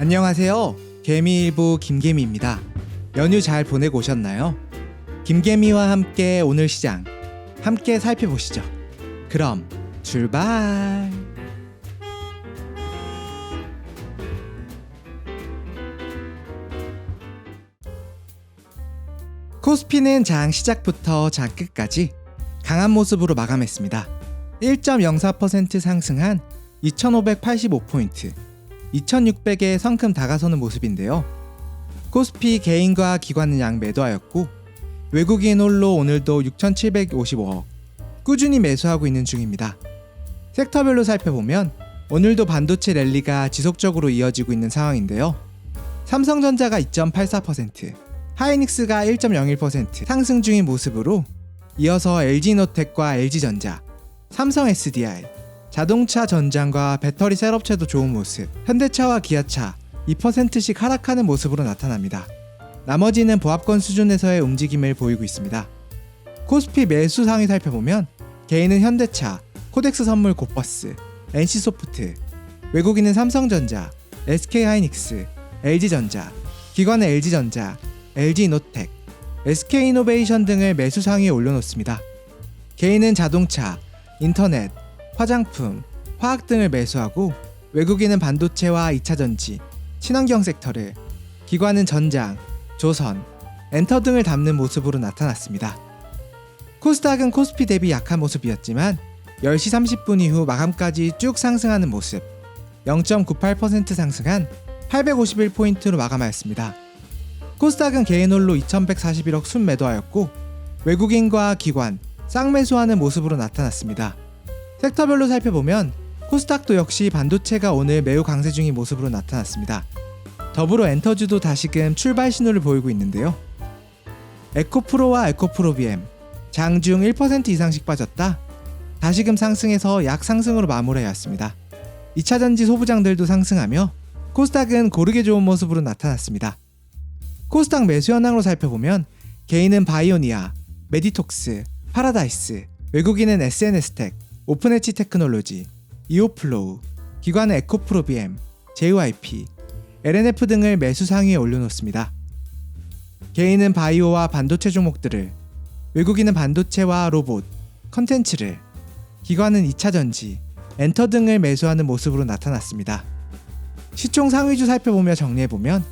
안녕하세요. 개미일보 김개미입니다. 연휴 잘 보내고 오셨나요? 김개미와 함께 오늘 시장 함께 살펴보시죠. 그럼 출발! 코스피는 장 시작부터 장 끝까지 강한 모습으로 마감했습니다. 1.04% 상승한 2585포인트, 2600에 성큼 다가서는 모습인데요. 코스피 개인과 기관은 양 매도하였고 외국인 홀로 오늘도 6755억 꾸준히 매수하고 있는 중입니다. 섹터별로 살펴보면 오늘도 반도체 랠리가 지속적으로 이어지고 있는 상황인데요. 삼성전자가 2.84%, 하이닉스가 1.01% 상승 중인 모습으로 이어서 LG노텍과 LG전자, 삼성 SDI, 자동차 전장과 배터리 셋업체도 좋은 모습, 현대차와 기아차 2%씩 하락하는 모습으로 나타납니다. 나머지는 보합권 수준에서의 움직임을 보이고 있습니다. 코스피 매수 상위 살펴보면 개인은 현대차, 코덱스선물 고버스, NC소프트, 외국인은 삼성전자, SK하이닉스, LG전자, 기관은 LG전자, LG노텍, SK이노베이션 등을 매수 상위에 올려놓습니다. 개인은 자동차, 인터넷, 화장품, 화학 등을 매수하고 외국인은 반도체와 2차전지, 친환경 섹터를, 기관은 전장, 조선, 엔터 등을 담는 모습으로 나타났습니다. 코스닥은 코스피 대비 약한 모습이었지만 10시 30분 이후 마감까지 쭉 상승하는 모습, 0.98% 상승한 851포인트로 마감하였습니다. 코스닥은 개인홀로 2141억 순매도하였고 외국인과 기관, 쌍매수하는 모습으로 나타났습니다. 섹터별로 살펴보면 코스닥도 역시 반도체가 오늘 매우 강세 중인 모습으로 나타났습니다. 더불어 엔터주도 다시금 출발 신호를 보이고 있는데요. 에코프로와 에코프로비엠 장중 1% 이상씩 빠졌다 다시금 상승해서 약상승으로 마무리하였습니다. 2차전지 소부장들도 상승하며 코스닥은 고르게 좋은 모습으로 나타났습니다. 코스닥 매수 현황으로 살펴보면 개인은 바이오니아, 메디톡스, 파라다이스, 외국인은 SNS텍, 오픈엣지 테크놀로지, 이오플로우, 기관은 에코프로비엠, JYP, LNF 등을 매수 상위에 올려놓습니다. 개인은 바이오와 반도체 종목들을, 외국인은 반도체와 로봇, 컨텐츠를, 기관은 2차전지, 엔터 등을 매수하는 모습으로 나타났습니다. 시총 상위주 살펴보며 정리해보면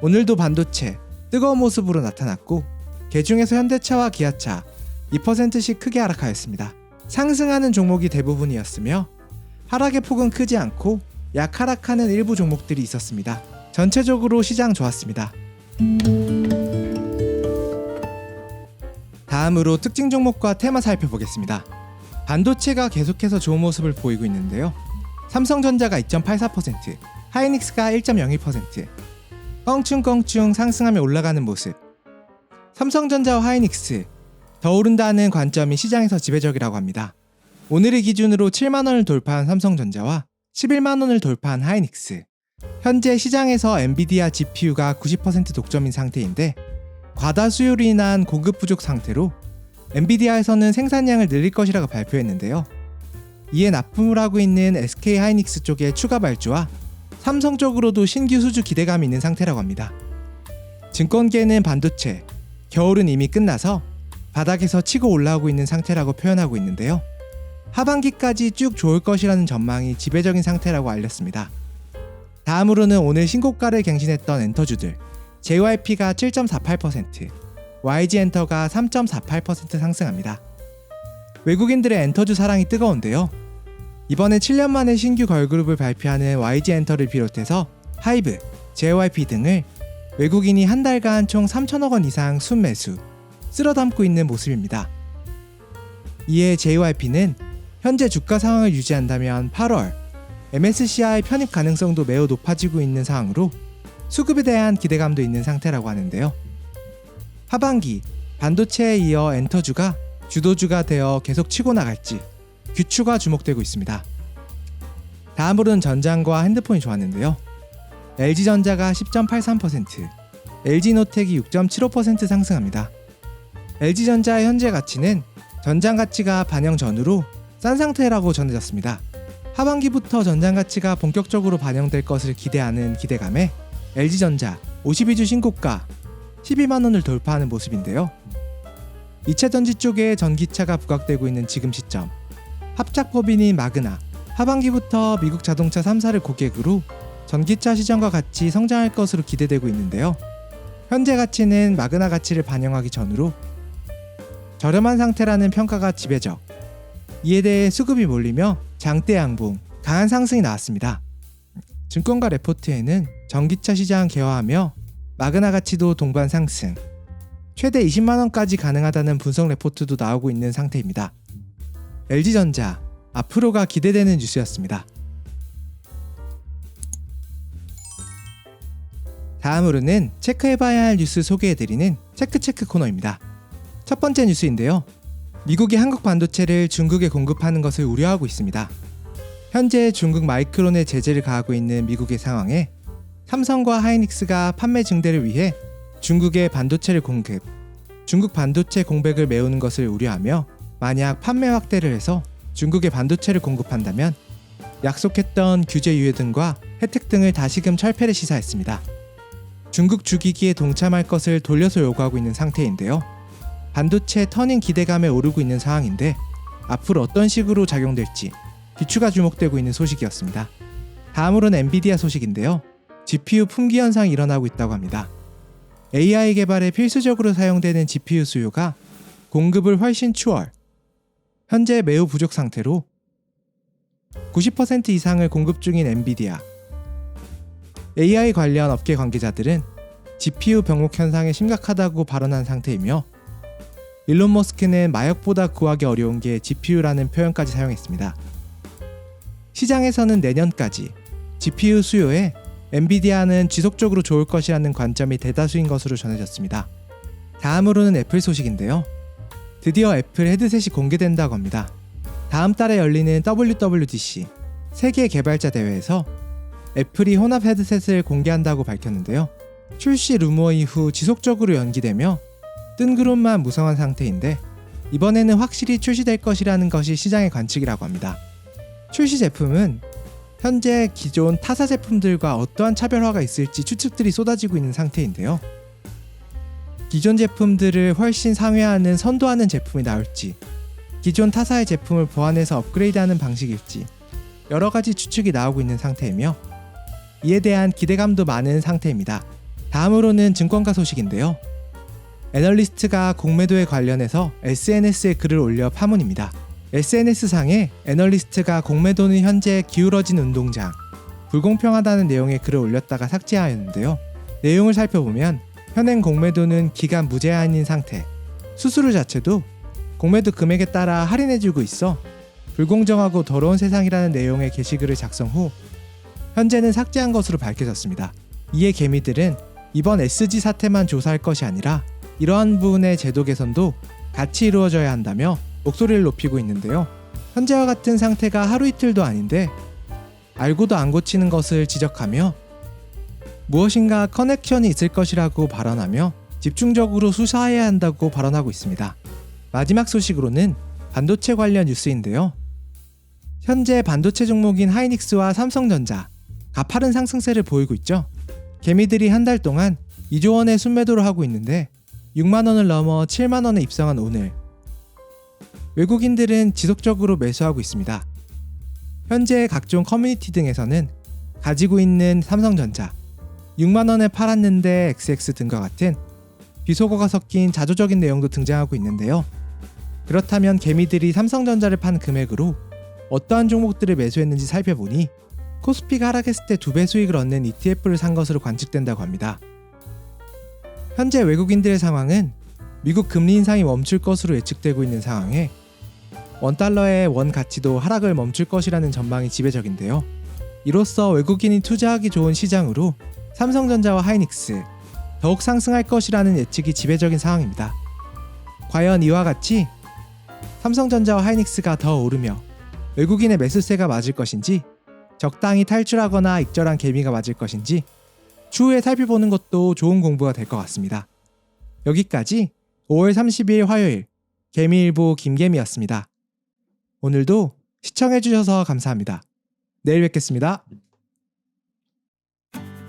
오늘도 반도체 뜨거운 모습으로 나타났고 개중에서 현대차와 기아차 2%씩 크게 하락하였습니다. 상승하는 종목이 대부분이었으며 하락의 폭은 크지 않고 약 하락하는 일부 종목들이 있었습니다. 전체적으로 시장 좋았습니다. 다음으로 특징 종목과 테마 살펴보겠습니다. 반도체가 계속해서 좋은 모습을 보이고 있는데요. 삼성전자가 2.84%, 하이닉스가 1.01%, 껑충껑충 상승하며 올라가는 모습. 삼성전자와 하이닉스 더 오른다는 관점이 시장에서 지배적이라고 합니다. 오늘의 기준으로 7만원을 돌파한 삼성전자와 11만원을 돌파한 하이닉스. 현재 시장에서 엔비디아 GPU가 90% 독점인 상태인데 과다 수요로 인한 공급 부족 상태로 엔비디아에서는 생산량을 늘릴 것이라고 발표했는데요. 이에 납품을 하고 있는 SK하이닉스 쪽의 추가 발주와 삼성 쪽으로도 신규 수주 기대감이 있는 상태라고 합니다. 증권계는 반도체, 겨울은 이미 끝나서 바닥에서 치고 올라오고 있는 상태라고 표현하고 있는데요. 하반기까지 쭉 좋을 것이라는 전망이 지배적인 상태라고 알렸습니다. 다음으로는 오늘 신고가를 갱신했던 엔터주들, JYP가 7.48%, YG엔터가 3.48% 상승합니다. 외국인들의 엔터주 사랑이 뜨거운데요. 이번에 7년 만에 신규 걸그룹을 발표하는 YG엔터를 비롯해서 하이브, JYP 등을 외국인이 한 달간 총 3천억 원 이상 순매수, 쓸어담고 있는 모습입니다. 이에 JYP는 현재 주가 상황을 유지한다면 8월 MSCI 편입 가능성도 매우 높아지고 있는 상황으로 수급에 대한 기대감도 있는 상태라고 하는데요. 하반기 반도체에 이어 엔터주가 주도주가 되어 계속 치고 나갈지 귀추가 주목되고 있습니다. 다음으로는 전장과 핸드폰이 좋았는데요. LG전자가 10.83%, LG노텍이 6.75% 상승합니다. LG전자의 현재 가치는 전장 가치가 반영 전후로 싼 상태라고 전해졌습니다. 하반기부터 전장 가치가 본격적으로 반영될 것을 기대하는 기대감에 LG전자 52주 신고가 12만원을 돌파하는 모습인데요. 2차 전지 쪽에 전기차가 부각되고 있는 지금 시점, 합작법인인 마그나 하반기부터 미국 자동차 3사를 고객으로 전기차 시장과 같이 성장할 것으로 기대되고 있는데요. 현재 가치는 마그나 가치를 반영하기 전으로 저렴한 상태라는 평가가 지배적. 이에 대해 수급이 몰리며 장대 양봉, 강한 상승이 나왔습니다. 증권가 레포트에는 전기차 시장 개화하며 마그나 가치도 동반 상승, 최대 20만원까지 가능하다는 분석 레포트도 나오고 있는 상태입니다. LG전자, 앞으로가 기대되는 뉴스였습니다. 다음으로는 체크해봐야 할 뉴스 소개해드리는 체크체크 코너입니다. 첫 번째 뉴스인데요. 미국이 한국 반도체를 중국에 공급하는 것을 우려하고 있습니다. 현재 중국 마이크론의 제재를 가하고 있는 미국의 상황에 삼성과 하이닉스가 판매 증대를 위해 중국에 반도체를 공급, 중국 반도체 공백을 메우는 것을 우려하며 만약 판매 확대를 해서 중국에 반도체를 공급한다면 약속했던 규제 유예 등과 혜택 등을 다시금 철폐를 시사했습니다. 중국 주기기에 동참할 것을 돌려서 요구하고 있는 상태인데요. 반도체 터닝 기대감에 오르고 있는 상황인데 앞으로 어떤 식으로 작용될지 귀추가 주목되고 있는 소식이었습니다. 다음으로는 엔비디아 소식인데요. GPU 품귀 현상이 일어나고 있다고 합니다. AI 개발에 필수적으로 사용되는 GPU 수요가 공급을 훨씬 추월, 현재 매우 부족 상태로 90% 이상을 공급 중인 엔비디아. AI 관련 업계 관계자들은 GPU 병목 현상이 심각하다고 발언한 상태이며 일론 머스크는 마역보다 구하기 어려운 게 GPU라는 표현까지 사용했습니다. 시장에서는 내년까지 GPU 수요에 엔비디아는 지속적으로 좋을 것이라는 관점이 대다수인 것으로 전해졌습니다. 다음으로는 애플 소식인데요. 드디어 애플 헤드셋이 공개된다고 합니다. 다음 달에 열리는 WWDC 세계 개발자 대회에서 애플이 혼합 헤드셋을 공개한다고 밝혔는데요. 출시 루머 이후 지속적으로 연기되며 뜬구름만 무성한 상태인데 이번에는 확실히 출시될 것이라는 것이 시장의 관측이라고 합니다. 출시 제품은 현재 기존 타사 제품들과 어떠한 차별화가 있을지 추측들이 쏟아지고 있는 상태인데요. 기존 제품들을 훨씬 상회하는 선도하는 제품이 나올지, 기존 타사의 제품을 보완해서 업그레이드하는 방식일지 여러 가지 추측이 나오고 있는 상태이며 이에 대한 기대감도 많은 상태입니다. 다음으로는 증권가 소식인데요. 애널리스트가 공매도에 관련해서 SNS에 글을 올려 파문입니다. SNS상에 애널리스트가 공매도는 현재 기울어진 운동장, 불공평하다는 내용의 글을 올렸다가 삭제하였는데요. 내용을 살펴보면 현행 공매도는 기간 무제한인 상태, 수수료 자체도 공매도 금액에 따라 할인해주고 있어 불공정하고 더러운 세상이라는 내용의 게시글을 작성 후 현재는 삭제한 것으로 밝혀졌습니다. 이에 개미들은 이번 SG 사태만 조사할 것이 아니라 이러한 부분의 제도 개선도 같이 이루어져야 한다며 목소리를 높이고 있는데요. 현재와 같은 상태가 하루 이틀도 아닌데 알고도 안 고치는 것을 지적하며 무엇인가 커넥션이 있을 것이라고 발언하며 집중적으로 수사해야 한다고 발언하고 있습니다. 마지막 소식으로는 반도체 관련 뉴스인데요. 현재 반도체 종목인 하이닉스와 삼성전자 가파른 상승세를 보이고 있죠. 개미들이 한 달 동안 2조 원의 순매도를 하고 있는데 6만 원을 넘어 7만 원에 입성한 오늘 외국인들은 지속적으로 매수하고 있습니다. 현재 각종 커뮤니티 등에서는 가지고 있는 삼성전자 6만 원에 팔았는데 XX 등과 같은 비속어가 섞인 자조적인 내용도 등장하고 있는데요. 그렇다면 개미들이 삼성전자를 판 금액으로 어떠한 종목들을 매수했는지 살펴보니 코스피가 하락했을 때 2배 수익을 얻는 ETF를 산 것으로 관측된다고 합니다. 현재 외국인들의 상황은 미국 금리 인상이 멈출 것으로 예측되고 있는 상황에 원달러의 원 가치도 하락을 멈출 것이라는 전망이 지배적인데요. 이로써 외국인이 투자하기 좋은 시장으로 삼성전자와 하이닉스 더욱 상승할 것이라는 예측이 지배적인 상황입니다. 과연 이와 같이 삼성전자와 하이닉스가 더 오르며 외국인의 매수세가 맞을 것인지 적당히 탈출하거나 익절한 개미가 맞을 것인지 추후에 살펴보는 것도 좋은 공부가 될 것 같습니다. 여기까지 5월 30일 화요일 개미일보 김개미였습니다. 오늘도 시청해주셔서 감사합니다. 내일 뵙겠습니다.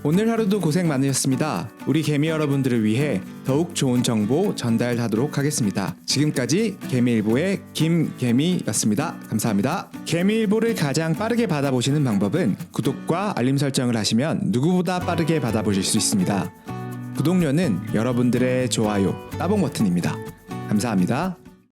오늘 하루도 고생 많으셨습니다. 우리 개미 여러분들을 위해 더욱 좋은 정보 전달하도록 하겠습니다. 지금까지 개미일보의 김개미였습니다. 감사합니다. 개미일보를 가장 빠르게 받아보시는 방법은 구독과 알림 설정을 하시면 누구보다 빠르게 받아보실 수 있습니다. 구독료는 여러분들의 좋아요, 따봉 버튼입니다. 감사합니다.